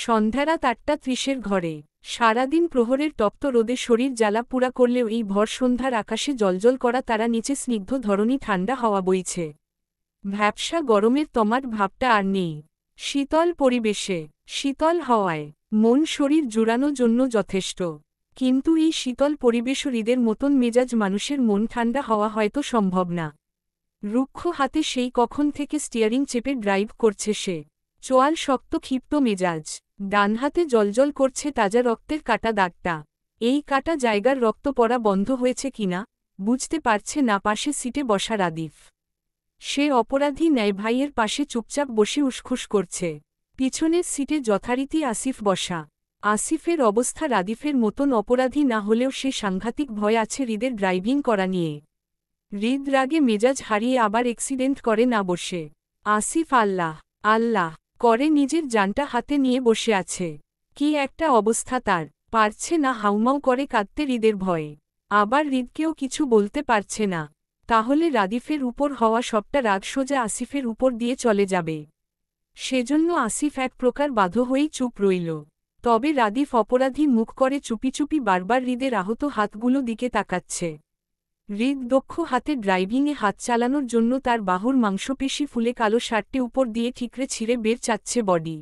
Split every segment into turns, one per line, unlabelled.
সন্ধ্যারাত ৮:৩০ ঘরে। সারাদিন প্রহরের তপ্ত রোদে শরীর জ্বালা পুড়া করলেও এই ভর সন্ধ্যার আকাশে জ্বলজ্বল করা তারা নিচে স্নিগ্ধ ধরনী ঠান্ডা হাওয়া বইছে। ভ্যাপসা গরমের তমাট ভাবটা আর নেই। শীতল পরিবেশে, শীতল হাওয়ায় মন শরীর জুড়ানোর জন্য যথেষ্ট। কিন্তু এই শীতল পরিবেশ হৃদের মতন মেজাজ মানুষের মন ঠান্ডা হওয়া হয়তো সম্ভব না। রুক্ষ হাতে সেই কখন থেকে স্টিয়ারিং চেপে ড্রাইভ করছে সে। চোয়াল শক্ত ক্ষিপ্ত মেজাজ, ডান হাতে জ্বলজ্বল করছে তাজা রক্তের কাটা দাগটা। এই কাটা জায়গার রক্ত পড়া বন্ধ হয়েছে কিনা বুঝতে পারছে না পাশে সিটে বসা রাদিফ। সে অপরাধী ন্যায় ভাইয়ের পাশে চুপচাপ বসে উসখুস করছে। পিছনের সিটে যথারীতি আসিফ বসা। আসিফের অবস্থা রাদিফের মতন অপরাধী না হলেও সে সাংঘাতিক ভয় আছে হৃদের ড্রাইভিং করা নিয়ে। হৃদ রাগে মেজাজ হারিয়ে আবার অ্যাক্সিডেন্ট করে না বসে। আসিফ আল্লাহ আল্লাহ করে নিজের জানটা হাতে নিয়ে বসে আছে। কি একটা অবস্থা তার, পারছে না হাউমাউ করে কাঁদতে হৃদের ভয়ে। আবার হৃদকেও কিছু বলতে পারছে না, তাহলে রাদিফের উপর হওয়া সবটা রাগ সোজা আসিফের উপর দিয়ে চলে যাবে। সেজন্য আসিফ এক প্রকার বাধ্য হয়েই চুপ রইল। তবে রাদিফ অপরাধী মুখ করে চুপি চুপি বারবার হৃদের আহত হাতগুলো দিকে তাকাচ্ছে। হৃদ দক্ষ হাতে ড্রাইভিংয়ে হাত চালানোর জন্য তার বাহুর মাংসপেশি ফুলে কালো শার্টে উপর দিয়ে ঠিকরে ছিঁড়ে বের চাচ্ছে বডি।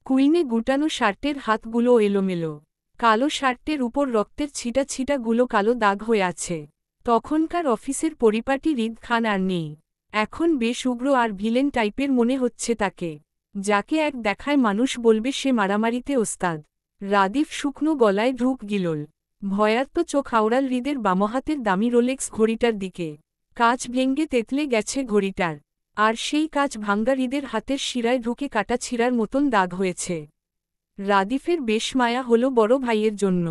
কুইনে গুটানো শার্টের হাতগুলো এলোমেলো। কালো শার্টের উপর রক্তের ছিটা ছিটাগুলো কালো দাগ হয়ে আছে। তখনকার অফিসের পরিপাটি হৃদ খান আর নেই। এখন বেশ উগ্র আর ভিলেন টাইপের মনে হচ্ছে তাকে, যাকে এক দেখায় মানুষ বলবে সে মারামারিতে ওস্তাদ। রাদিফ শুকনো গলায় ঢুক গিলল। ভয়ার্ত চোখ আওড়াল হৃদের বামহাতের দামি রোলেক্স ঘড়িটার দিকে। কাচ ভেঙ্গে তেতলে গেছে ঘড়িটার, আর সেই কাচ ভাঙ্গা হৃদের হাতের শিরায় ঢুকে কাটা ছিঁড়ার মতন দাগ হয়েছে। রাদিফের বেশ মায়া হল বড় ভাইয়ের জন্য।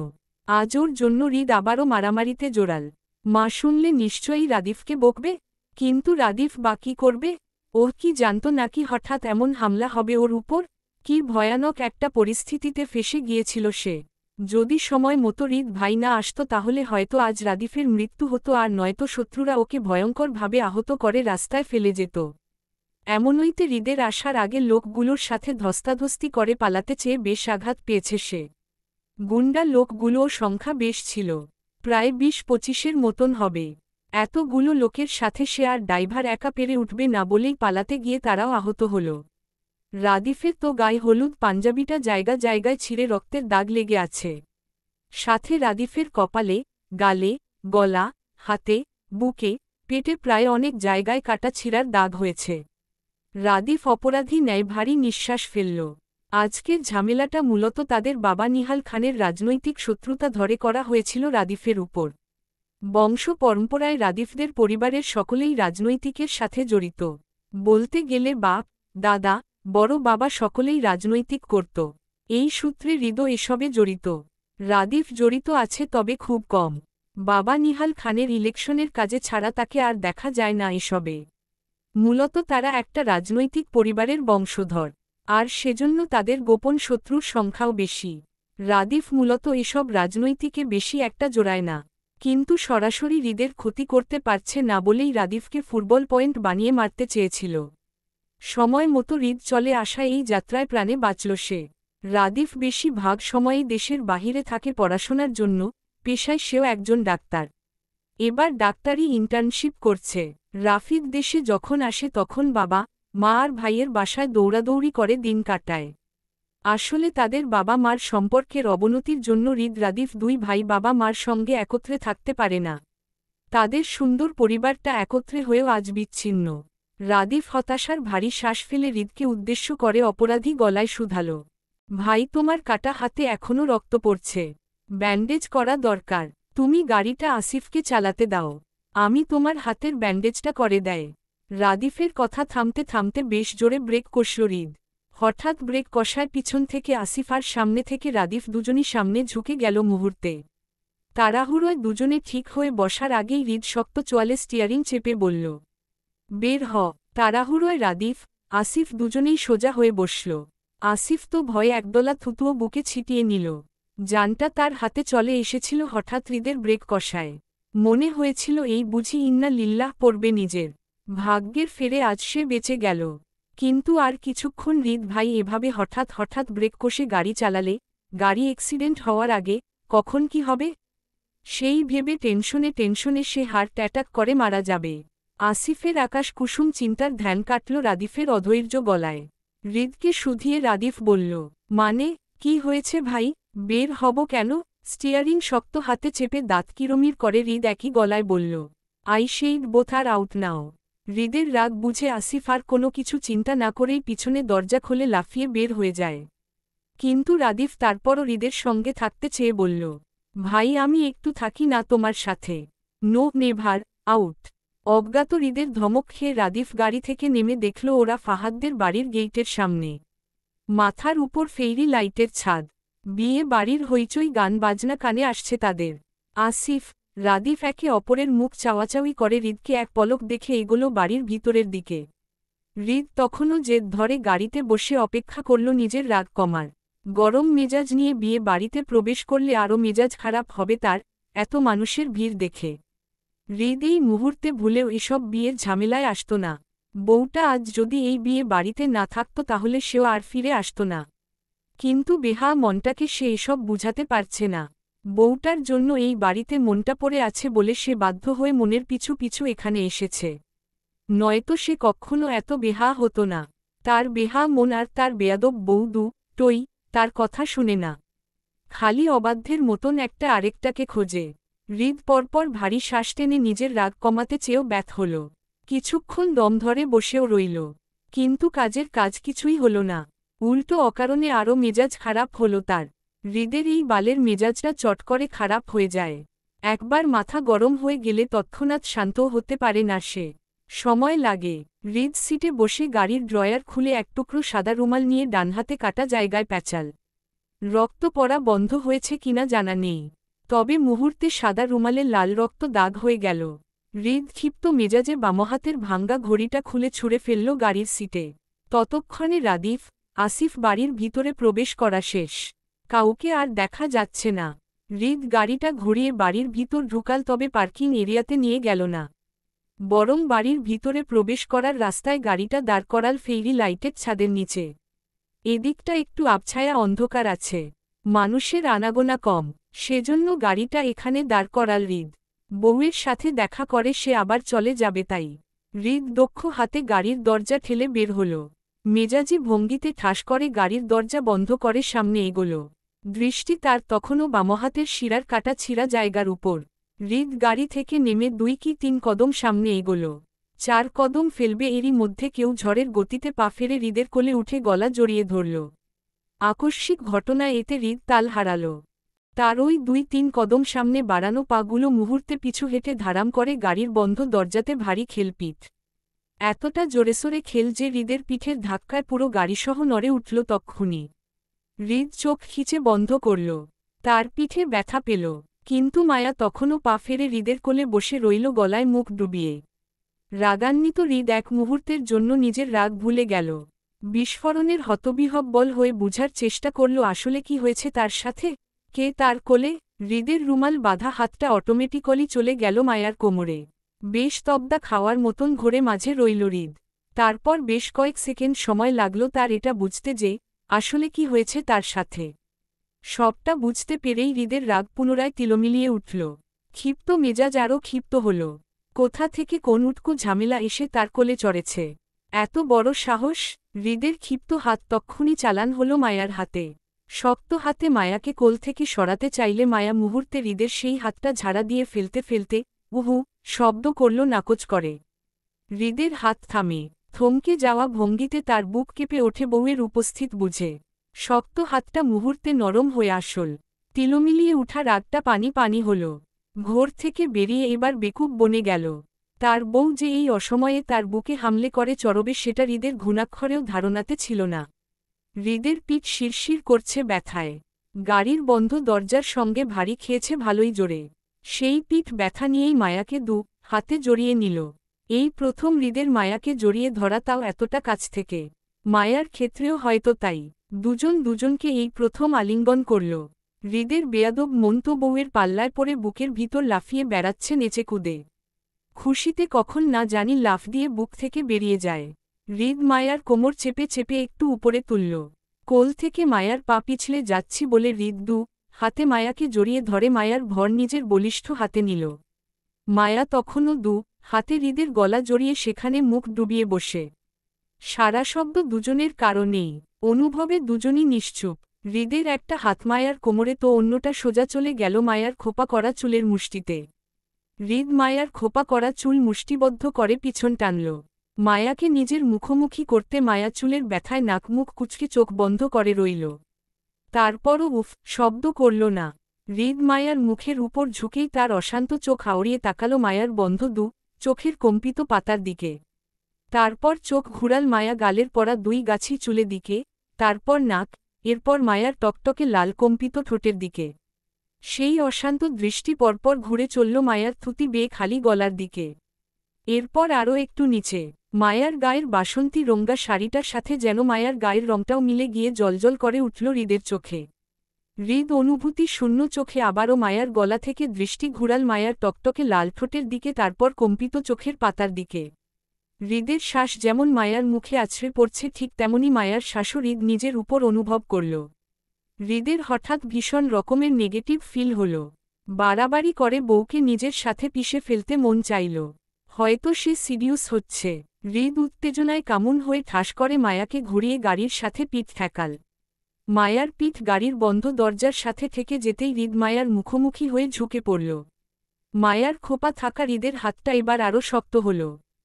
আজ ওর জন্য হৃদ আবারও মারামারিতে জোরাল। মা শুনলে নিশ্চয়ই রাদিফকে বকবে, কিন্তু রাদিফ বা কী করবে? ওহ কি জানত নাকি হঠাৎ এমন হামলা হবে ওর উপর? কি ভয়ানক একটা পরিস্থিতিতে ফেসে গিয়েছিল সে। যদি সময় মতো হৃদ ভাই না আসত তাহলে হয়তো আজ রাদিফের মৃত্যু হতো, আর নয়তো শত্রুরা ওকে ভয়ঙ্করভাবে আহত করে রাস্তায় ফেলে যেত। এমনইতে হৃদের আসার আগে লোকগুলোর সাথে ধস্তাধস্তি করে পালাতে চেয়ে বেশ আঘাত পেয়েছে সে। গুন্ডা লোকগুলোর সংখ্যা বেশ ছিল, প্রায় ২০-২৫-এর মতন হবে। এতগুলো লোকের সাথে সে আর ড্রাইভার একা পেরে উঠবে না বলেই পালাতে গিয়ে তারাও আহত হল। রাদিফের তো গায়ে হলুদ পাঞ্জাবিটা জায়গা জায়গায় ছিঁড়ে রক্তের দাগ লেগে আছে। সাথে রাদিফের কপালে, গালে, গলা, হাতে, বুকে, পেটে প্রায় অনেক জায়গায় কাটা ছিঁড়ার দাগ হয়েছে। রাদিফ অপরাধী ন্যায় ভারী নিঃশ্বাস ফেলল। আজকের ঝামেলাটা মূলত তাদের বাবা নিহাল খানের রাজনৈতিক শত্রুতা ধরে করা হয়েছিল রাদিফের উপর। বংশ পরম্পরায় রাদিফদের পরিবারের সকলেই রাজনৈতিকের সাথে জড়িত। বলতে গেলে বাপ, দাদা, বড় বাবা সকলেই রাজনৈতিক করত। এই সূত্রে হৃদ এসবে জড়িত। রাদিফ জড়িত আছে তবে খুব কম। বাবা নিহাল খানের ইলেকশনের কাজে ছাড়া তাকে আর দেখা যায় না এসবে। মূলত তারা একটা রাজনৈতিক পরিবারের বংশধর, আর সেজন্য তাদের গোপন শত্রুর সংখ্যাও বেশি। রাদিফ মূলত এসব রাজনৈতিকে বেশি একটা জোড়ায় না, কিন্তু সরাসরি হৃদের ক্ষতি করতে পারছে না বলেই রাদিফকে ফুটবল পয়েন্ট বানিয়ে মারতে চেয়েছিল। সময় মতো হৃদ চলে আসা এই যাত্রায় প্রাণে বাঁচল সে। রাদিফ বেশি ভাগ সময়ই দেশের বাহিরে থাকে পড়াশোনার জন্য, পেশায় সেও একজন ডাক্তার। এবার ডাক্তারি ইন্টার্নশিপ করছে। রাফিদ দেশে যখন আসে তখন বাবা, মা আর ভাইয়ের বাসায় দৌড়াদৌড়ি করে দিন কাটায়। আসলে তাদের বাবা মার সম্পর্কের অবনতির জন্য হৃদ রাদিফ দুই ভাই বাবা মার সঙ্গে একত্রে থাকতে পারে না। তাদের সুন্দর পরিবারটা একত্রে হয়েও আজ বিচ্ছিন্ন। রাদিফ হতাশার ভারী শ্বাস ফেলে হৃদকে উদ্দেশ্য করে অপরাধী গলায় শুধাল, ভাই তোমার কাটা হাতে এখনও রক্ত পড়ছে, ব্যান্ডেজ করা দরকার। তুমি গাড়িটা আসিফকে চালাতে দাও, আমি তোমার হাতের ব্যান্ডেজটা করে দেয়। রাদিফের কথা থামতে থামতে বেশ জোরে ব্রেক কষল হৃদ। হঠাৎ ব্রেক কষায় পিছন থেকে আসিফ আর সামনে থেকে রাদিফ দুজনই সামনে ঝুঁকে গেল মুহূর্তে। তাড়াহুড়োয় দুজনে ঠিক হয়ে বসার আগেই হৃদ শক্ত চোয়ালে স্টিয়ারিং চেপে বলল, বের হ। তাড়াহুড়োয় রাদিফ, আসিফ দুজনেই সোজা হয়ে বসল। আসিফ তো ভয়ে একদলা থুতুও বুকে ছিটিয়ে নিল। জানটা তার হাতে চলে এসেছিল হঠাৎ হৃদের ব্রেক কষায়। মনে হয়েছিল এই বুঝি ইন্না লিল্লাহ পড়বে নিজের ভাগ্যের ফেরে আজ সে বেঁচে গেল। কিন্তু আর কিছুক্ষণ হৃদ ভাই এভাবে হঠাৎ হঠাৎ ব্রেক কষে গাড়ি চালালে, গাড়ি অ্যাক্সিডেন্ট হওয়ার আগে, কখন কি হবে? সেই ভেবে টেনশনে সে হার্ট অ্যাটাক করে মারা যাবে। আসিফের আকাশ কুসুম চিন্তার ধ্যান কাটল রাদিফের অধৈর্য গলায়। হৃদকে শুধিয়ে রাদিফ বলল, মানে, কি হয়েছে ভাই, বের হব কেন? স্টিয়ারিং শক্ত হাতে চেপে দাঁত কিরমির করে হৃদ একই গলায় বলল, I said both are out now. হৃদের রাগ বুঝে আসিফ আর কোনো কিছু চিন্তা না করেই পিছনে দরজা খুলে লাফিয়ে বের হয়ে যায়। কিন্তু রাদিফ তারপরও হৃদের সঙ্গে থাকতে চেয়ে বলল, ভাই আমি একটু থাকি না তোমার সাথে? No never, out. অজ্ঞাত হৃদের ধমক খেয়ে রাদিফ গাড়ি থেকে নেমে দেখল ওরা ফাহাদদের বাড়ির গেইটের সামনে। মাথার উপর ফেইরি লাইটের ছাদ, বিয়ে বাড়ির হইচই গান বাজনা কানে আসছে তাদের। আসিফ, রাদিফ একে অপরের মুখ চাওয়াচাওয়ি করে হৃদকে এক পলক দেখে এগোলো বাড়ির ভিতরের দিকে। হৃদ তখনও জেদ ধরে গাড়িতে বসে অপেক্ষা করল নিজের রাগ কমার। গরম মেজাজ নিয়ে বিয়ে বাড়িতে প্রবেশ করলে আরও মেজাজ খারাপ হবে তার, এত মানুষের ভিড় দেখে। হৃদ এই মুহূর্তে ভুলেও এসব বিয়ের ঝামেলায় আসত না। বউটা আজ যদি এই বিয়ে বাড়িতে না থাকত তাহলে সেও আর ফিরে আসত না। কিন্তু বেহা মনটাকে সে এসব বুঝাতে পারছে না। বউটার জন্য এই বাড়িতে মনটা পড়ে আছে বলে সে বাধ্য হয়ে মনের পিছু পিছু এখানে এসেছে। নয়তো সে কখনো এত বেহা হতো না। তার বেহা মন আর তার বেয়াদব বউ দুটোই তার কথা শুনে না। খালি অবাধ্যের মতন একটা আরেকটাকে খোঁজে। হৃদ পরপর ভারী শ্বাস টেনে নিজের রাগ কমাতে চেয়েও ব্যথ হল। কিছুক্ষণ দম ধরে বসেও রইল। কিন্তু কাজের কাজ কিছুই হল না। উল্টো অকারণে আরও মেজাজ খারাপ হল তার। হৃদের এই বালের মেজাজটা চট করে খারাপ হয়ে যায়। একবার মাথা গরম হয়ে গেলে তৎক্ষণাৎ শান্ত হতে পারে না সে। সময় লাগে। হৃদ সিটে বসে গাড়ির ড্রয়ার খুলে এক টুকরো সাদা রুমাল নিয়ে ডানহাতে কাটা জায়গায় প্যাচাল। রক্ত পড়া বন্ধ হয়েছে কিনা জানা নেই, তবে মুহূর্তে সাদা রুমালে লাল রক্ত দাগ হয়ে গেল। হৃদ ক্ষিপ্ত মেজাজে বামহাতের ভাঙ্গা ঘড়িটা খুলে ছুঁড়ে ফেলল গাড়ির সিটে। ততক্ষণে রাদিফ, আসিফ বাড়ির ভিতরে প্রবেশ করা শেষ। কাউকে আর দেখা যাচ্ছে না। হৃদ গাড়িটা ঘুরিয়ে বাড়ির ভিতর ঢুকাল, তবে পার্কিং এরিয়াতে নিয়ে গেল না। বরং বাড়ির ভিতরে প্রবেশ করার রাস্তায় গাড়িটা দাঁড় করাল ফেইরি লাইটের ছাদের নিচে। এদিকটা একটু আবছায়া অন্ধকার আছে, মানুষের আনাগোনা কম, সেজন্য গাড়িটা এখানে দাঁড় করাল হৃদ। বউয়ের সাথে দেখা করে সে আবার চলে যাবে তাই। হৃদ দক্ষ হাতে গাড়ির দরজা ঠেলে বের হল। মেজাজি ভঙ্গিতে ঠাস করে গাড়ির দরজা বন্ধ করে সামনে এগোল। দৃষ্টি তার তখনও বামহাতের শিরার কাটা ছিঁড়া জায়গার উপর। হৃদ গাড়ি থেকে নেমে 2 কি 3 কদম সামনে এগোল। 4 কদম ফেলবে এরই মধ্যে কেউ ঝড়ের গতিতে পা ফেরে হৃদের কোলে উঠে গলা জড়িয়ে ধরল। আকস্মিক ঘটনায় এতে হৃদ তাল হারাল। তার ওই 2-3 কদম সামনে বাড়ানো পাগুলো মুহূর্তে পিছু হেঁটে ধারাম করে গাড়ির বন্ধ দরজাতে ভারী খেলপিঠ। এতটা জোরেসোরে খেল যে হৃদের পিঠের ধাক্কায় পুরো গাড়িসহ নড়ে উঠল তক্ষুনি। হৃদ চোখ খিচে বন্ধ করল। তার পিঠে ব্যথা পেল, কিন্তু মায়া তখনও পা ফেরে হৃদের কোলে বসে রইল গলায় মুখ ডুবিয়ে। রাগান্বিত হৃদ এক মুহূর্তের জন্য নিজের রাগ ভুলে গেল। বিস্ফোরণের হতবিহ্বল হয়ে বুঝার চেষ্টা করল আসলে কি হয়েছে তার সাথে। কে তার কোলে? হৃদের রুমাল বাঁধা হাতটা অটোমেটিক্যালি চলে গেল মায়ার কোমরে। বেশ তবদা খাওয়ার মতন ঘোরে মাঝে রইল হৃদ। তারপর বেশ কয়েক সেকেন্ড সময় লাগল তার এটা বুঝতে যে আসলে কি হয়েছে তার সাথে। সবটা বুঝতে পেরেই হৃদের রাগ পুনরায় তিলমিলিয়ে উঠল। ক্ষিপ্ত মেজাজ আরও ক্ষিপ্ত হল। কোথা থেকে কোন উটকো ঝামেলা এসে তার কোলে চড়েছে? এত বড় সাহস! হৃদের ক্ষিপ্ত হাত তক্ষুনি চালান হল মায়ার হাতে। শক্ত হাতে মায়াকে কোল থেকে সরাতে চাইলে মায়া মুহূর্তে হৃদের সেই হাতটা ঝাড়া দিয়ে ফেলতে ফেলতে উহু শব্দ করল নাকচ করে। হৃদের হাত থামে। থমকে যাওয়া ভঙ্গিতে তার বুক কেঁপে ওঠে বউয়ের উপস্থিত বুঝে। শক্ত হাতটা মুহূর্তে নরম হয়ে আসল। তিলমিলিয়ে উঠা রাগটা পানি পানি হল। ঘোর থেকে বেরিয়ে এবার বেকুব বনে গেল। তার বউ যে এই অসময়ে তার বুকে হামলে করে চড়বে সেটা হৃদের ঘুণাক্ষরেও ধারণাতে ছিল না। হৃদের পিঠ শিরশির করছে ব্যথায়। গাড়ির বন্ধ দরজার সঙ্গে ভারী খেয়েছে ভালোই জোরে। সেই পিঠ ব্যথা নিয়েই মায়াকে হাতে জড়িয়ে নিল। এই প্রথম হৃদের মায়াকে জড়িয়ে ধরা, তাও এতটা কাছ থেকে। মায়ার ক্ষেত্রেও হয়তো তাই। দুজন দুজনকে এই প্রথম আলিঙ্গন করল। হৃদের বেয়াদব মন তো বউয়ের পাল্লায় পড়ে বুকের ভিতর লাফিয়ে বেড়াচ্ছে নেচে কুদে। খুশিতে কখন না জানি লাফ দিয়ে বুক থেকে বেরিয়ে যায়। হৃদ মায়ার কোমর চেপে চেপে একটু উপরে তুলল। কোল থেকে মায়ার পা পিছলে যাচ্ছি বলে হৃদ হাতে মায়াকে জড়িয়ে ধরে মায়ার ভর নিজের বলিষ্ঠ হাতে নিল। মায়া তখনও হাতে হৃদের গলা জড়িয়ে সেখানে মুখ ডুবিয়ে বসে। সারা শব্দ দুজনের কারণেই, অনুভবে দুজনই নিশ্চুপ। হৃদের একটা হাত মায়ার কোমরে তো অন্যটা সোজা চলে গেল মায়ার খোপা করা চুলের মুষ্টিতে। হৃদ মায়ার খোপা করা চুল মুষ্টিবদ্ধ করে পিছন টানল। মায়াকে নিজের মুখোমুখি করতে মায়া চুলের ব্যথায় নাক মুখ কুচকে চোখ বন্ধ করে রইল। তারপরও উফ শব্দ করল না। হৃদ মায়ার মুখের উপর ঝুঁকেই তার অশান্ত চোখ আওড়িয়ে তাকালো মায়ার বন্ধ চোখের কম্পিত পাতার দিকে। তারপর চোখ ঘুরাল মায়া গালের পরা 2 গাছি চুলে দিকে, তারপর নাক, এরপর মায়ার টকটকে লাল কম্পিত ঠোঁটের দিকে। সেই অশান্ত দৃষ্টি পরপর ঘুরে চলল মায়ার থুতি বেয়ে খালি গলার দিকে। এরপর আরও একটু নিচে, মায়ার গায়ের বাসন্তী রঙা শাড়িটার সাথে যেন মায়ার গায়ের রংটাও মিলে গিয়ে জলজল করে উঠল হৃদের চোখে। হৃদ অনুভূতি শূন্য চোখে আবারও মায়ার গলা থেকে দৃষ্টি ঘুরাল মায়ার টকটকে লাল ঠোঁটের দিকে, তারপর কম্পিত চোখের পাতার দিকে। হৃদের শ্বাস যেমন মায়ার মুখে আছড়ে পড়ছে ঠিক তেমনি মায়ার শ্বাসও হৃদ নিজের উপর অনুভব করল। হৃদের হঠাৎ ভীষণ রকমের নেগেটিভ ফিল হল। বাড়াবাড়ি করে বউকে নিজের সাথে পিষে ফেলতে মন চাইল। হয়তো সে সিরিয়াস হচ্ছে। হৃদ উত্তেজনায় কামুন হয়ে ঠাস করে মায়াকে ঘুরিয়ে গাড়ির সাথে পিঠ ঠেকাল। মায়ার পিঠ গাড়ির বন্ধ দরজার সাথে থেকে যেতেই হৃদ মায়ার মুখোমুখি হয়ে ঝুঁকে পড়ল। মায়ার খোপা থাকা হৃদের হাতটা এবার আরও শক্ত হল।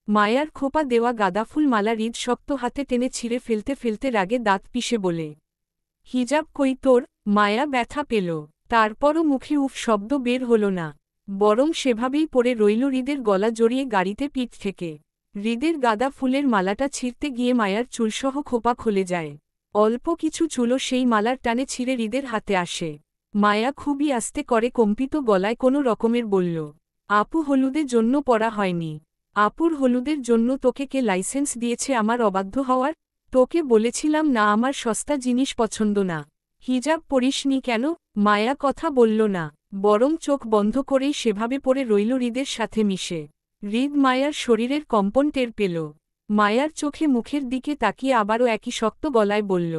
মায়ার খোপা দেওয়া গাঁদাফুল মালা হৃদ শক্ত হাতে টেনে ছিঁড়ে ফেলতে ফেলতে রাগে দাঁত পিষে বলে, হিজাব কই তোর? মায়া ব্যথা পেল। তারপরও মুখে উফ শব্দ বের হল না, বরং সেভাবেই পড়ে রইল হৃদের গলা জড়িয়ে গাড়িতে পিঠ থেকে। হৃদের গাঁদা ফুলের মালাটা ছিঁড়তে গিয়ে মায়ার চুলসহ খোপা খুলে যায়। অল্প কিছু চুলও সেই মালার টানে ছিঁড়ে হৃদের হাতে আসে। মায়া খুবই আস্তে করে কম্পিত গলায় কোনো রকমের বলল, আপু হলুদের জন্য পড়া হয়নি। আপুর হলুদের জন্য তোকে কে লাইসেন্স দিয়েছে আমার অবাধ্য হওয়ার? তোকে বলেছিলাম না আমার সস্তা জিনিস পছন্দ না। হিজাব পরিসনি কেন? মায়া কথা বলল না, বরং চোখ বন্ধ করেই সেভাবে পড়ে রইল হৃদের সাথে মিশে। হৃদ মায়ার শরীরের কম্পন টের পেল। মায়ার চোখে মুখের দিকে তাকিয়ে আবারও একই শক্ত গলায় বলল,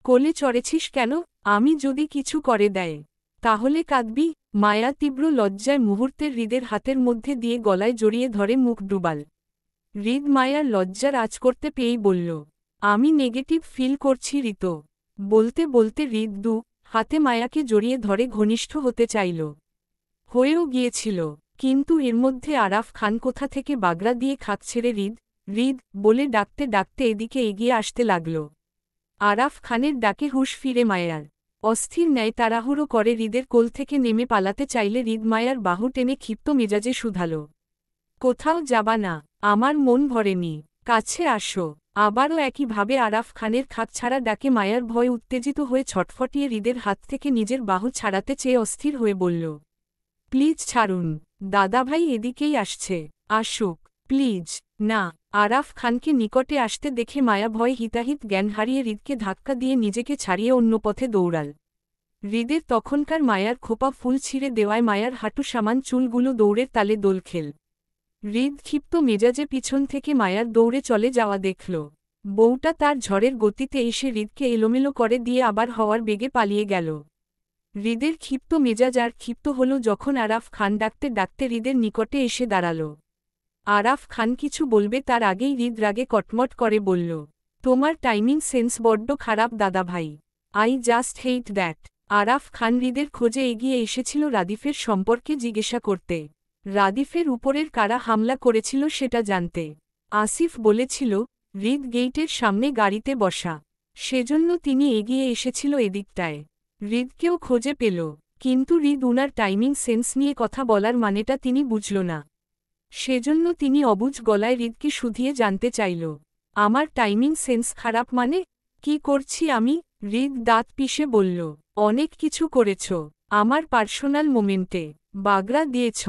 কোলে চড়েছিস কেন? আমি যদি কিছু করে দেয় তাহলে কাঁদবি? মায়া তীব্র লজ্জায় মুহূর্তের হৃদের হাতের মধ্যে দিয়ে গলায় জড়িয়ে ধরে মুখ ডুবাল। হৃদ মায়ার লজ্জার আঁচ করতে পেয়েই বলল, আমি নেগেটিভ ফিল করছি ঋত। বলতে বলতে হৃদ হাতে মায়াকে জড়িয়ে ধরে ঘনিষ্ঠ হতে চাইল। হয়েও গিয়েছিল, কিন্তু এর মধ্যে আরাফ খান কোথা থেকে বাগড়া দিয়ে খাক ছেড়ে হৃদ বলে ডাকতে ডাকতে এদিকে এগিয়ে আসতে লাগল। আরাফ খানের ডাকে হুঁশ ফিরে মায়ার। অস্থির ন্যায় তাড়াহুড়ো করে হৃদের কোল থেকে নেমে পালাতে চাইলে হৃদ মায়ার বাহু টেনে ক্ষিপ্ত মেজাজে শুধাল, কোথাও যাবা না? আমার মন ভরেনি, কাছে আসো। আবারও একইভাবে আরাফ খানের খাক ছাড়া ডাকে মায়ার ভয়ে উত্তেজিত হয়ে ছটফটিয়ে হৃদের হাত থেকে নিজের বাহু ছাড়াতে চেয়ে অস্থির হয়ে বলল, প্লিজ ছাড়ুন, দাদাভাই এদিকেই আসছে, আসুক প্লিজ। না। আরাফ খানকে নিকটে আসতে দেখে মায়া ভয়ে হিতাহিত জ্ঞান হারিয়ে হৃদকে ধাক্কা দিয়ে নিজেকে ছাড়িয়ে অন্য পথে দৌড়াল। হৃদের তখনকার মায়ার খোপা ফুল ছিঁড়ে দেওয়ায় মায়ার হাঁটু সামান চুলগুলো দৌড়ের তালে দোলখেল। হৃদ ক্ষিপ্ত মেজাজে পিছন থেকে মায়ার দৌড়ে চলে যাওয়া দেখল। বউটা তার ঝড়ের গতিতে এসে হৃদকে এলোমেলো করে দিয়ে আবার হওয়ার বেগে পালিয়ে গেল। হৃদের ক্ষিপ্ত মেজাজ আর ক্ষিপ্ত হল যখন আরাফ খান ডাকতে ডাকতে হৃদের নিকটে এসে দাঁড়াল। আরাফ খান কিছু বলবে তার আগেই হৃদ রাগে কটমট করে বলল, তোমার টাইমিং সেন্স বড্ড খারাপ দাদাভাই। I just hate that. Araf Khan হৃদের খোঁজে এগিয়ে এসেছিল রাদিফের সম্পর্কে জিজ্ঞাসা করতে। রাদিফের উপরের কারা হামলা করেছিল সেটা জানতে। আসিফ বলেছিল হৃদ গেইটের সামনে গাড়িতে বসা, সেজন্য তিনি এগিয়ে এসেছিল এদিকটায়। হৃদকেও খোঁজে পেল, কিন্তু হৃদ উনার টাইমিং সেন্স নিয়ে কথা বলার মানেটা তিনি বুঝল না। সেজন্য তিনি অবুঝ গলায় হৃদকে শুধিয়ে জানতে চাইল, আমার টাইমিং সেন্স খারাপ মানে? কি করছি আমি? হৃদ দাঁত পিষে বলল, অনেক কিছু করেছ। আমার পার্সোনাল মোমেন্টে বাগড়া দিয়েছ।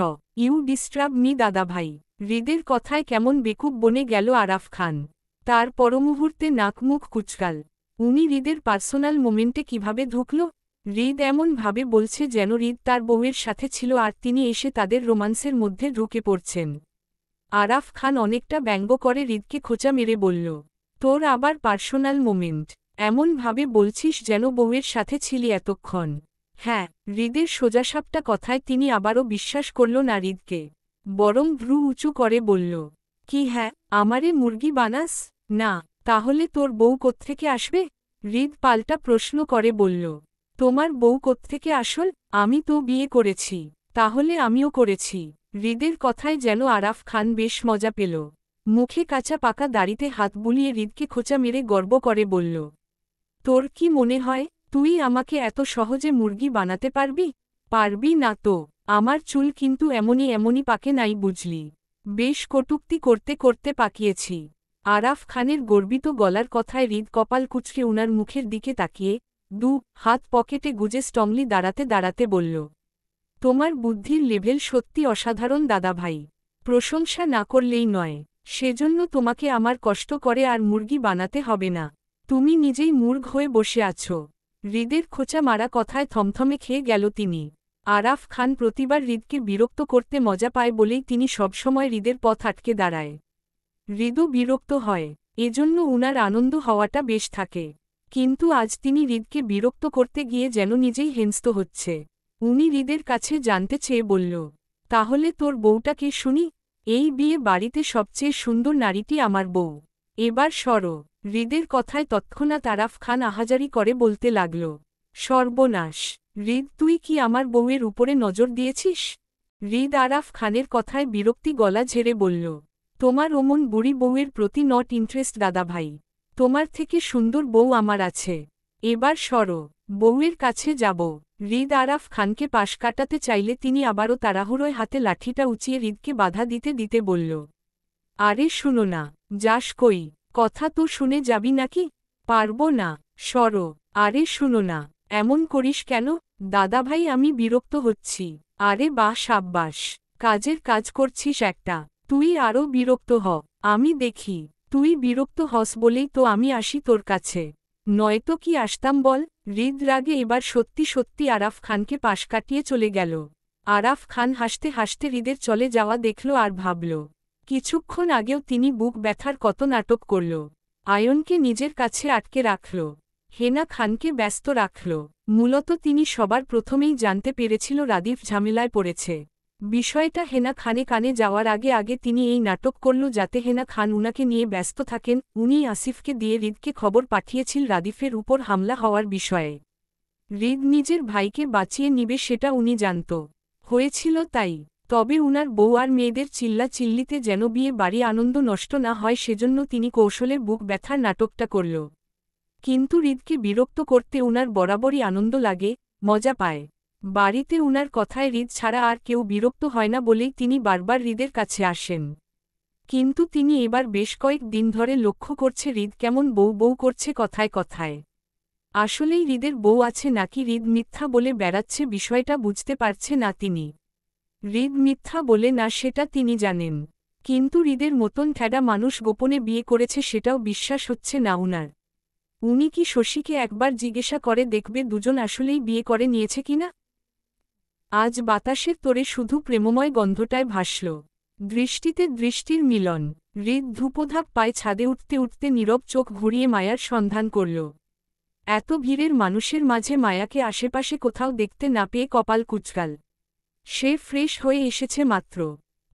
ইউ ডিস্টার্ব মি দাদাভাই। হৃদের কথায় কেমন বেকুব বনে গেল আরাফ খান। তার পরমুহূর্তে নাক মুখ কুচকাল। উনি হৃদের পার্সোনাল মোমেন্টে কিভাবে ঢুকল? হৃদ এমন ভাবে বলছে যেন হৃদ তার বউয়ের সাথে ছিল আর তিনি এসে তাদের রোমান্সের মধ্যে ঢুকে পড়ছেন। আরাফ খান অনেকটা ব্যঙ্গ করে হৃদকে খোঁচা মেরে বলল, তোর আবার পার্সোনাল মোমেন্ট এমনভাবে বলছিস যেন বউয়ের সাথে ছিলি এতক্ষণ। হ্যাঁ। হৃদের সোজাসাপটা কথায় তিনি আবারও বিশ্বাস করল না হৃদকে, বরং ভ্রু উঁচু করে বলল, কি হ্যাঁ, আমারে মুরগি বানাস? না, তাহলে তোর বউ কোত্থেকে আসবে? হৃদ পাল্টা প্রশ্ন করে বলল, তোমার বউ কোত্থেকে আসল? আমি তো বিয়ে করেছি। তাহলে আমিও করেছি। হৃদের কথায় যেন আরাফ খান বেশ মজা পেল। মুখে কাঁচা পাকা দাড়িতে হাত বুলিয়ে হৃদকে খোঁচা মেরে গর্ব করে বলল, তোর কি মনে হয় তুই আমাকে এত সহজে মুরগি বানাতে পারবি? পারবি না তো। আমার চুল কিন্তু এমনই এমনই পাকে নাই বুঝলি। বেশ কটূক্তি করতে করতে পাকিয়েছি। আরাফ খানের গর্বিত গলার কথায় হৃদ কপাল কুঁচকে উনার মুখের দিকে তাকিয়ে হাত পকেটে গুজে স্ট্রংলি দাঁড়াতে দাঁড়াতে বলল, তোমার বুদ্ধির লেভেল সত্যি অসাধারণ দাদাভাই। প্রশংসা না করলেই নয়। সেজন্য তোমাকে আমার কষ্ট করে আর মুরগি বানাতে হবে না। তুমি নিজেই মুর্গ হয়ে বসে আছো। হৃদের খোঁচা মারা কথায় থমথমে খেয়ে গেল তিনি। আরাফ খান প্রতিবার হৃদকে বিরক্ত করতে মজা পায় বলেই তিনি সবসময় হৃদের পথ আটকে দাঁড়ায়। হৃদও বিরক্ত হয়, এজন্য উনার আনন্দ হওয়াটা বেশ থাকে। কিন্তু আজ তিনি হৃদকে বিরক্ত করতে গিয়ে যেন নিজেই হেনস্ত হচ্ছে। উনি হৃদের কাছে জানতে চেয়ে বলল, তাহলে তোর বউটাকে শুনি? এই বিয়ে বাড়িতে সবচেয়ে সুন্দর নারীটি আমার বউ। এবার সরো। হৃদের কথায় তৎক্ষণাৎ আরাফ খান আহাজারি করে বলতে লাগল, সর্বনাশ! হৃদ, তুই কি আমার বউয়ের উপরে নজর দিয়েছিস? হৃদ আরাফ খানের কথায় বিরক্তি গলা ঝেড়ে বলল, তোমার ওমন বুড়ি বউয়ের প্রতি নট ইন্টারেস্ট দাদাভাই। তোমার থেকে সুন্দর বউ আমার আছে। এবার সরো, বউয়ের কাছে যাব। হৃদ আরাফ খানকে পাশ কাটাতে চাইলে তিনি আবারও তাড়াহুড়োয় হাতে লাঠিটা উঁচিয়ে হৃদকে বাধা দিতে দিতে বলল, আরে শুনো না, যাস কই? কথা তো শুনে যাবি নাকি? পারবো না। সরো। আরে শুনো না, এমন করিস কেন? দাদাভাই, আমি বিরক্ত হচ্ছি। আরে বাহ, সাব্বাস, কাজের কাজ করছিস একটা। তুই আরও বিরক্ত হ, আমি দেখি। তুই বিরক্ত হস বলেই তো আমি আসি তোর কাছে, নয়তো কি আসতাম বল? হৃদ রাগে এবার সত্যি সত্যি আরাফ খানকে পাশ কাটিয়ে চলে গেল। আরাফ খান হাসতে হাসতে হৃদের চলে যাওয়া দেখল আর ভাবল, কিছুক্ষণ আগেও তিনি বুক ব্যথার কত নাটক করল। আয়নকে নিজের কাছে আটকে রাখল, হেনা খানকে ব্যস্ত রাখল। মূলত তিনি সবার প্রথমেই জানতে পেরেছিল রাদিফ ঝামেলায় পড়েছে। বিষয়টা হেনা খানে কানে যাওয়ার আগে আগে তিনি এই নাটক করল যাতে হেনা খান উনাকে নিয়ে ব্যস্ত থাকেন। উনি আসিফকে দিয়ে হৃদকে খবর পাঠিয়েছিল রাদিফের উপর হামলা হওয়ার বিষয়ে। হৃদ নিজের ভাইকে বাঁচিয়ে নিবে সেটা উনি জানত। হয়েছিল তাই। তবে উনার বউ আর মেয়েদের চিল্লা চিল্লিতে যেন বিয়ে বাড়ি আনন্দ নষ্ট না হয় সেজন্য তিনি কৌশলে বুক ব্যথার নাটকটা করল। কিন্তু হৃদকে বিরক্ত করতে উনার বরাবরই আনন্দ লাগে, মজা পায়। বাড়িতে উনার কথায় হৃদ ছাড়া আর কেউ বিরক্ত হয় না বলেই তিনি বারবার হৃদের কাছে আসেন। কিন্তু তিনি এবার বেশ কয়েক দিন ধরে লক্ষ্য করছে হৃদ কেমন বউ বউ করছে কথায় কথায়। আসলেই হৃদের বউ আছে নাকি হৃদ মিথ্যা বলে বেড়াচ্ছে বিষয়টা বুঝতে পারছে না তিনি। হৃদ মিথ্যা বলে না সেটা তিনি জানেন, কিন্তু হৃদের মতন ঠ্যাডা মানুষ গোপনে বিয়ে করেছে সেটাও বিশ্বাস হচ্ছে না উনার। উনি কি শশীকে একবার জিজ্ঞাসা করে দেখবে দুজন আসলেই বিয়ে করে নিয়েছে কিনা? আজ বাতাসের তোরে শুধু প্রেমময় গন্ধটায় ভাসল। দৃষ্টিতে দৃষ্টির মিলন। হৃদ ধূপধাপ পায় ছাদে উঠতে উঠতে নীরব চোখ ঘুরিয়ে মায়ার সন্ধান করল। এত ভিড়ের মানুষের মাঝে মায়াকে আশেপাশে কোথাও দেখতে না পেয়ে কপাল কুঁচকাল। সে ফ্রেশ হয়ে এসেছে মাত্র,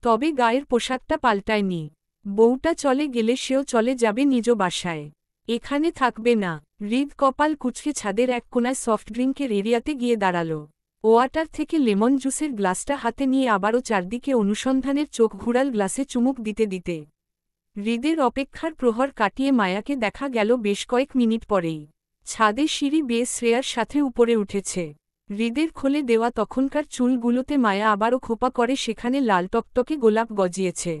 তবে গায়ের পোশাকটা পাল্টায়নি। বউটা চলে গেলে সেও চলে যাবে নিজ বাসায়, এখানে থাকবে না। হৃদ কপাল কুঁচকে ছাদের এক কোনায় সফট ড্রিঙ্কের এরিয়াতে গিয়ে দাঁড়াল। ওয়াটার থেকে লেমন জুসের গ্লাসটা হাতে নিয়ে আবারও চারদিকে অনুসন্ধানের চোখ ঘুরাল গ্লাসে চুমুক দিতে দিতে। হৃদের অপেক্ষার প্রহর কাটিয়ে মায়াকে দেখা গেল বেশ কয়েক মিনিট পরেই। ছাদে সিঁড়ি বেয়ে শ্রেয়ার সাথে উপরে উঠেছে। হৃদের খোলে দেওয়া তখনকার চুলগুলোতে মায়া আবারও খোপা করে সেখানে লাল টকটকে গোলাপ গজিয়েছে।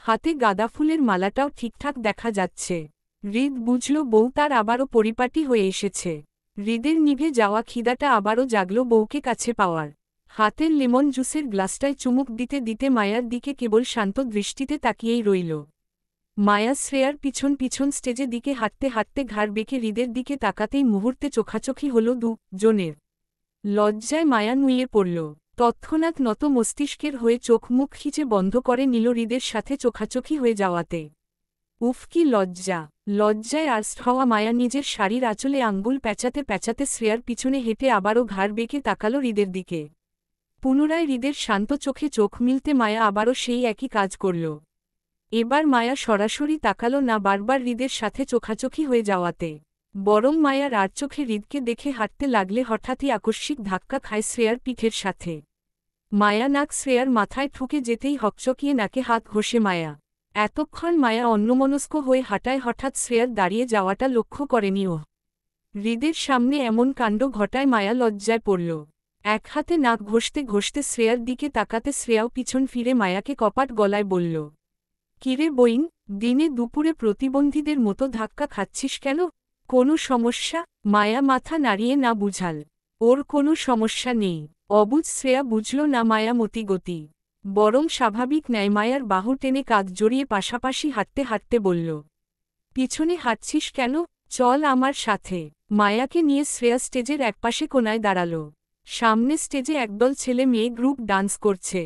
হাতে গাঁদা ফুলের মালাটাও ঠিকঠাক দেখা যাচ্ছে। হৃদ বুঝল বউ তার আবারও পরিপাটি হয়ে এসেছে। হৃদের নিভে যাওয়া খিদাটা আবারও জাগল বউকে কাছে পাওয়ার। হাতের লেমন জুসের গ্লাসটায় চুমুক দিতে দিতে মায়ার দিকে কেবল শান্ত দৃষ্টিতে তাকিয়েই রইল। মায়া শ্রেয়ার পিছন পিছন স্টেজে দিকে হাঁটতে হাঁটতে ঘাড় বেঁকে হৃদের দিকে তাকাতেই মুহূর্তে চোখাচোখি হল দুজনের। লজ্জায় মায়া নুয়ে পড়ল। তৎক্ষণাৎ নত মস্তিষ্কের হয়ে চোখ মুখ খিচে বন্ধ করে নিল হৃদের সাথে চোখাচোখি হয়ে যাওয়াতে। উফ কি লজ্জা! লজ্জায় আর্স্ট হওয়া মায়া নিজের শাড়ির আঁচলে আঙ্গুল প্যাঁচাতে প্যাঁচাতে শ্রেয়ার পিছনে হেঁটে আবারও ঘাড় বেঁকে তাকালো হৃদের দিকে। পুনরায় হৃদের শান্ত চোখে চোখ মিলতে মায়া আবারও সেই একই কাজ করল। এবার মায়া সরাসরি তাকালো না বারবার হৃদের সাথে চোখাচোখি হয়ে যাওয়াতে, বরং মায়ার আর চোখে হৃদকে দেখে হাঁটতে লাগলে হঠাৎই আকস্মিক ধাক্কা খায় শ্রেয়ার পিঠের সাথে। মায়া নাক শ্রেয়ার মাথায় ঠুকে যেতেই হকচকিয়ে নাকে হাত ঘষে মায়া। এতক্ষণ মায়া অন্যমনস্ক হয়ে হাঁটায় হঠাৎ শ্রেয়ার দাঁড়িয়ে যাওয়াটা লক্ষ্য করেনি ও। হৃদের সামনে এমন কাণ্ড ঘটায় মায়া লজ্জায় পড়ল। এক হাতে নাক ঘষতে ঘষতে শ্রেয়ার দিকে তাকাতে শ্রেয়াও পিছন ফিরে মায়াকে কপাট গলায় বলল, কিরে বইন, দিনে দুপুরে প্রতিবন্ধীদের মতো ধাক্কা খাচ্ছিস কেন? কোনো সমস্যা? মায়া মাথা নাড়িয়ে না বুঝাল, ওর কোনো সমস্যা নেই। অবুঝ শ্রেয়া বুঝল না মায়া মতিগতি, বরং স্বাভাবিক ন্যায় মায়ার বাহু টেনে কাঁধ জড়িয়ে পাশাপাশি হাঁটতে হাঁটতে বলল, পিছনে হাঁটছিস কেন? চল আমার সাথে। মায়াকে নিয়ে শ্রেয়া স্টেজের একপাশে কোনায় দাঁড়াল। সামনে স্টেজে একদল ছেলে মেয়ে গ্রুপ ডান্স করছে।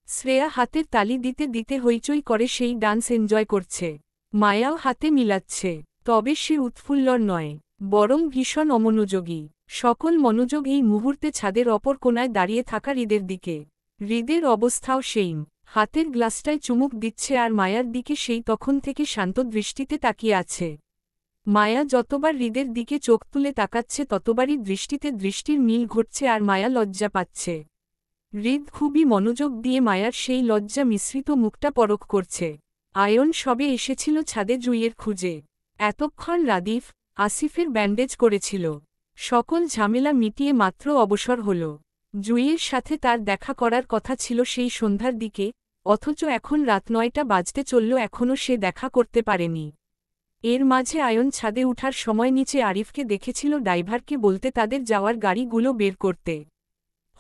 শ্রেয়া হাতের তালি দিতে দিতে হইচই করে সেই ডান্স এনজয় করছে। মায়াও হাতে মিলাচ্ছে, তবে সে উৎফুল্লর নয়, বরং ভীষণ অমনোযোগী। সকল মনোযোগ এই মুহূর্তে ছাদের অপর কোনায় দাঁড়িয়ে থাকা হৃদের দিকে। হৃদের অবস্থাও সেইম, হাতের গ্লাসটায় চুমুক দিচ্ছে আর মায়ার দিকে সেই তখন থেকে শান্ত দৃষ্টিতে তাকিয়ে আছে। মায়া যতবার হৃদের দিকে চোখ তুলে তাকাচ্ছে ততবারই দৃষ্টিতে দৃষ্টির মিল ঘটছে আর মায়া লজ্জা পাচ্ছে। হৃদ খুবই মনোযোগ দিয়ে মায়ার সেই লজ্জা মিশ্রিত মুখটা পরখ করছে। আয়ন সবে এসেছিল ছাদে জুইয়ের খুঁজে। এতক্ষণ রাদিফ, আসিফের ব্যান্ডেজ করেছিল। সকল ঝামেলা মিটিয়ে মাত্র অবসর হল। জুইয়ের সাথে তার দেখা করার কথা ছিল সেই সন্ধ্যার দিকে, অথচ এখন রাত ৯টা বাজতে চলল এখনও সে দেখা করতে পারেনি। এর মাঝে আয়ন ছাদে উঠার সময় নিচে আরিফকে দেখেছিল ড্রাইভারকে বলতে তাদের যাওয়ার গাড়িগুলো বের করতে।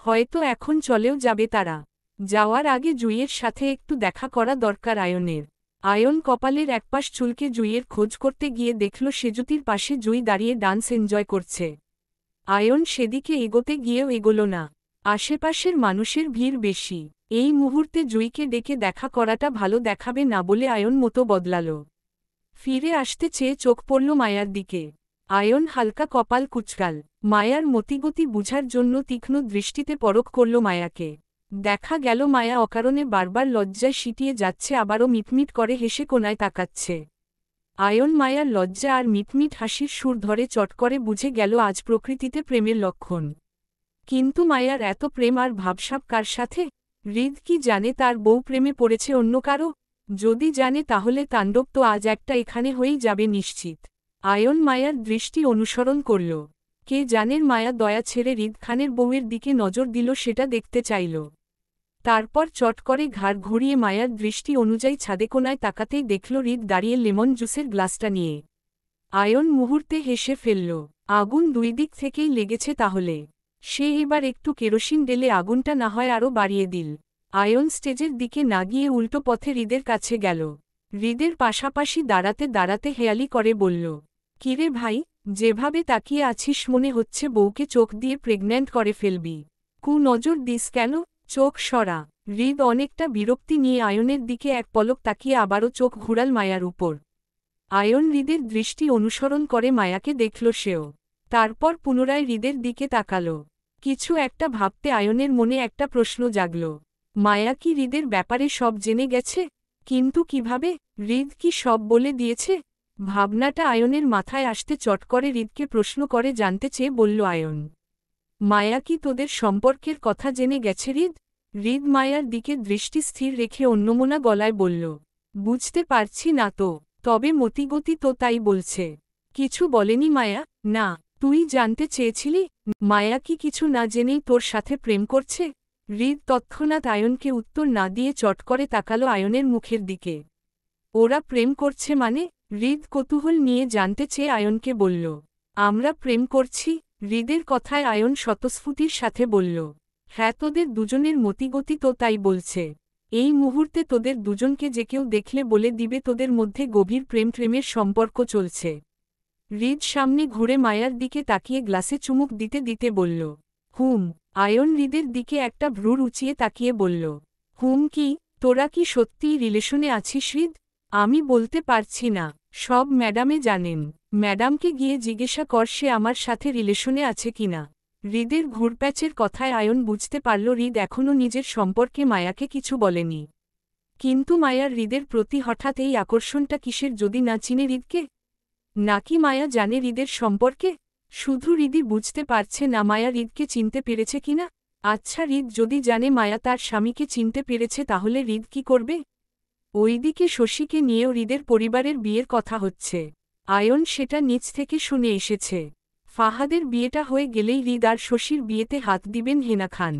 হয়তো এখন চলেও যাবে তারা। যাওয়ার আগে জুইয়ের সাথে একটু দেখা করা দরকার আয়নের। আয়ন কপালের একপাশ চুলকে জুইয়ের খোঁজ করতে গিয়ে দেখল সেজুতির পাশে জুই দাঁড়িয়ে ডান্স এনজয় করছে। আয়ন সেদিকে এগোতে গিয়েও এগোল না। আশেপাশের মানুষের ভিড় বেশি, এই মুহূর্তে জুইকে ডেকে দেখা করাটা ভালো দেখাবে না বলে আয়ন মতো বদলাল। ফিরে আসতে চেয়ে চোখ পড়ল মায়ার দিকে। আয়ন হালকা কপাল কুচকাল। মায়ার মতিগতি বুঝার জন্য তীক্ষ্ণ দৃষ্টিতে পরখ করল মায়াকে। দেখা গেল মায়া অকারণে বারবার লজ্জায় সিটিয়ে যাচ্ছে, আবারও মিটমিট করে হেসে কোনায় তাকাচ্ছে। আয়ন মায়ার লজ্জা আর মিটমিট হাসির সুর ধরে চট করে বুঝে গেল আজ প্রকৃতিতে প্রেমের লক্ষণ। কিন্তু মায়ার এত প্রেম আর ভাবসাব কার সাথে? হৃদ কি জানে তার বউ প্রেমে পড়েছে অন্য কারো? যদি জানে তাহলে তাণ্ডব তো আজ একটা এখানে হয়েই যাবে নিশ্চিত। আয়ন মায়ার দৃষ্টি অনুসরণ করল। কে জানের মায়া দয়া ছেড়ে হৃদ খানের বউয়ের দিকে নজর দিল সেটা দেখতে চাইল। তারপর চট করে ঘাড় ঘুরিয়ে মায়ার দৃষ্টি অনুযায়ী ছাদে কোনায় তাকাতেই দেখল হৃদ দাঁড়িয়ে লেমন জুসের গ্লাসটা নিয়ে। আয়ন মুহূর্তে হেসে ফেলল। আগুন দুই দিক থেকেই লেগেছে তাহলে। সে এবার একটু কেরোসিন ঢেলে আগুনটা না হয় আরও বাড়িয়ে দিল। আয়ন স্টেজের দিকে না গিয়ে উল্টো পথে হৃদের কাছে গেল। হৃদের পাশাপাশি দাঁড়াতে দাঁড়াতে হেয়ালি করে বলল, কিরে ভাই, যেভাবে তাকিয়ে আছিস মনে হচ্ছে বউকে চোখ দিয়ে প্রেগন্যান্ট করে ফেলবি। নজর দিস কেন? চোখ সরা। হৃদ অনেকটা বিরক্তি নিয়ে আয়নের দিকে এক পলক তাকিয়ে আবারও চোখ ঘুরাল মায়ার উপর। আয়ন হৃদের দৃষ্টি অনুসরণ করে মায়াকে দেখল সেও। তারপর পুনরায় হৃদের দিকে তাকাল। কিছু একটা ভাবতে আয়নের মনে একটা প্রশ্ন জাগল। মায়া কি হৃদের ব্যাপারে সব জেনে গেছে? কিন্তু কিভাবে? হৃদ কি সব বলে দিয়েছে? ভাবনাটা আয়নের মাথায় আসতে চট করে হৃদকে প্রশ্ন করে জানতে চেয়ে বলল আয়ন, মায়া কি তোদের সম্পর্কের কথা জেনে গেছে হৃদ? হৃদ মায়ার দিকে দৃষ্টি স্থির রেখে অন্যমনা গলায় বলল, বুঝতে পারছি না তো, তবে মতিগতি তো তাই বলছে। কিছু বলেনি মায়া? না। তুই জানতে চেয়েছিলি মায়া কি কিছু না জেনেই তোর সাথে প্রেম করছে? হৃদ তৎক্ষণাৎ আয়নকে উত্তর না দিয়ে চট করে তাকালো আয়নের মুখের দিকে। ওরা প্রেম করছে মানে? হৃদ কৌতূহল নিয়ে জানতে চেয়ে আয়নকে বলল, আমরা প্রেম করছি। হৃদের কথায় আয়ন স্বতঃস্ফূর্তির সাথে বলল, হ্যাঁ, তোদের দুজনের মতিগতি তো তাই বলছে। এই মুহূর্তে তোদের দুজনকে যে কেউ দেখলে বলে দিবে তোদের মধ্যে গভীর প্রেমের সম্পর্ক চলছে। হৃদ সামনে ঘুরে মায়ার দিকে তাকিয়ে গ্লাসে চুমুক দিতে দিতে বলল, আয়ন হৃদের দিকে একটা ভ্রুর উঁচিয়ে তাকিয়ে বলল, কি তোরা কি সত্যিই রিলেশনে আছিস হৃদ? আমি বলতে পারছি না, সব ম্যাডামে জানেন। ম্যাডামকে গিয়ে জিজ্ঞাসা কর সে আমার সাথে রিলেশনে আছে কিনা। হৃদের ঘুরপ্যাচের কথায় আয়ন বুঝতে পারল হৃদ এখনও নিজের সম্পর্কে মায়াকে কিছু বলেনি। কিন্তু মায়ার হৃদের প্রতি হঠাৎ এই আকর্ষণটা কিসের, যদি না চিনে হৃদকে? নাকি মায়া জানে হৃদের সম্পর্কে? শুধু হৃদই বুঝতে পারছে না মায়া হৃদকে চিনতে পেরেছে কিনা। আচ্ছা, হৃদ যদি জানে মায়া তার স্বামীকে চিনতে পেরেছে তাহলে হৃদ কি করবে? ওইদিকে শশীকে নিয়েও হৃদের পরিবারের বিয়ের কথা হচ্ছে। আয়ন সেটা নিচ থেকে শুনে এসেছে। ফাহাদের বিয়েটা হয়ে গেলেই হৃদ আর শশীর বিয়েতে হাত দিবেন হেনা খান।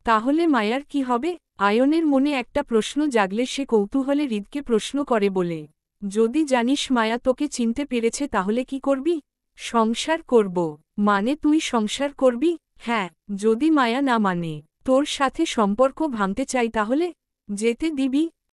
তাহলে মায়ার কি হবে? আয়নের মনে একটা প্রশ্ন জাগলে সে কৌতূহলে হৃদকে প্রশ্ন করে বলে, যদি জানিস মায়া তোকে চিনতে পেরেছে তাহলে কি করবি? সংসার করব। মানে তুই সংসার করবি? হ্যাঁ। যদি মায়া না মানে, তোর সাথে সম্পর্ক ভাঙতে চাই তাহলে? যেতে দিবি?